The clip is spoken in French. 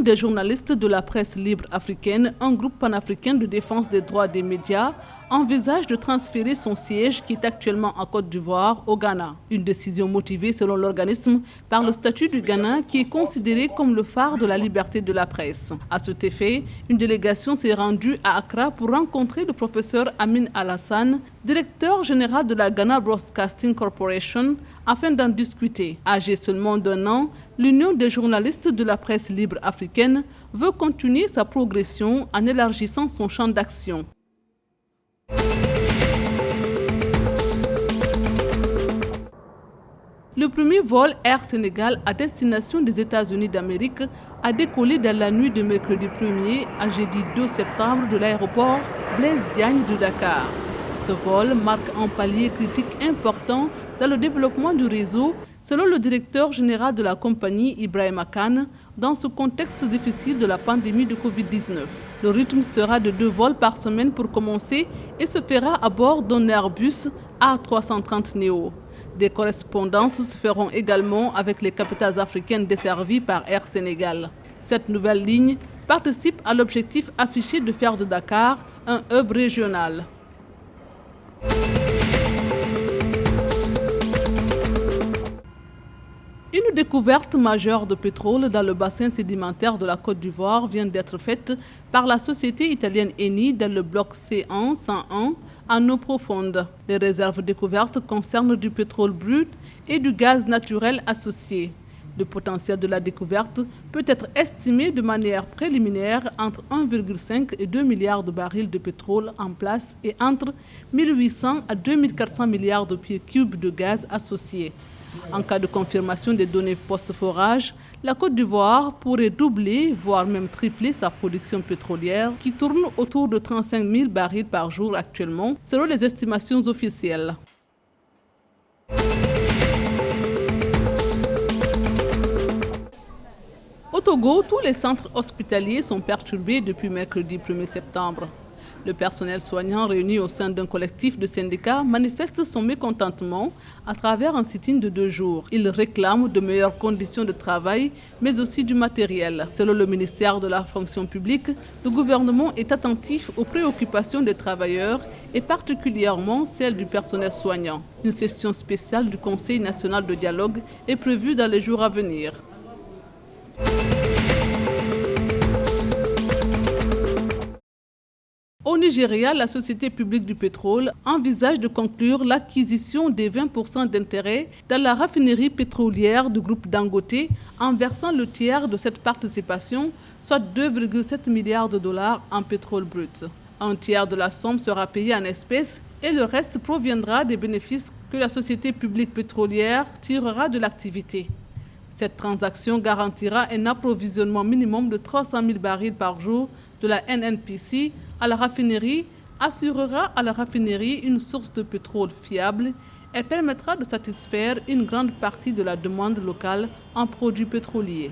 des journalistes de la presse libre africaine, un groupe panafricain de défense des droits des médias, envisage de transférer son siège qui est actuellement en Côte d'Ivoire au Ghana. Une décision motivée selon l'organisme par le statut du Ghana qui est considéré comme le phare de la liberté de la presse. À cet effet, une délégation s'est rendue à Accra pour rencontrer le professeur Amin Alassane, directeur général de la Ghana Broadcasting Corporation, afin d'en discuter. Âgée seulement d'1 an, l'Union des journalistes de la presse libre africaine veut continuer sa progression en élargissant son champ d'action. Le premier vol Air Sénégal à destination des États-Unis d'Amérique a décollé dans la nuit de mercredi 1er à jeudi 2 septembre de l'aéroport Blaise Diagne de Dakar. Ce vol marque un palier critique important dans le développement du réseau, selon le directeur général de la compagnie, Ibrahima Kane, dans ce contexte difficile de la pandémie de Covid-19. Le rythme sera de 2 vols par semaine pour commencer et se fera à bord d'un Airbus A330 Neo. Des correspondances se feront également avec les capitales africaines desservies par Air Sénégal. Cette nouvelle ligne participe à l'objectif affiché de faire de Dakar un hub régional. Une découverte majeure de pétrole dans le bassin sédimentaire de la Côte d'Ivoire vient d'être faite par la société italienne Eni dans le bloc C1 101 en eau profonde. Les réserves découvertes concernent du pétrole brut et du gaz naturel associé. Le potentiel de la découverte peut être estimé de manière préliminaire entre 1,5 et 2 milliards de barils de pétrole en place et entre 1800 à 2400 milliards de pieds cubes de gaz associés. En cas de confirmation des données post-forage, la Côte d'Ivoire pourrait doubler, voire même tripler sa production pétrolière qui tourne autour de 35 000 barils par jour actuellement, selon les estimations officielles. Au Togo, tous les centres hospitaliers sont perturbés depuis mercredi 1er septembre. Le personnel soignant réuni au sein d'un collectif de syndicats manifeste son mécontentement à travers un sit-in de 2 jours. Il réclame de meilleures conditions de travail, mais aussi du matériel. Selon le ministère de la fonction publique, le gouvernement est attentif aux préoccupations des travailleurs et particulièrement celles du personnel soignant. Une session spéciale du Conseil national de dialogue est prévue dans les jours à venir. Au Nigeria, la Société publique du pétrole envisage de conclure l'acquisition des 20% d'intérêts dans la raffinerie pétrolière du groupe Dangote en versant le tiers de cette participation, soit 2,7 milliards de dollars en pétrole brut. Un tiers de la somme sera payé en espèces et le reste proviendra des bénéfices que la Société publique pétrolière tirera de l'activité. Cette transaction garantira un approvisionnement minimum de 300 000 barils par jour de la NNPC à la raffinerie, assurera à la raffinerie une source de pétrole fiable et permettra de satisfaire une grande partie de la demande locale en produits pétroliers.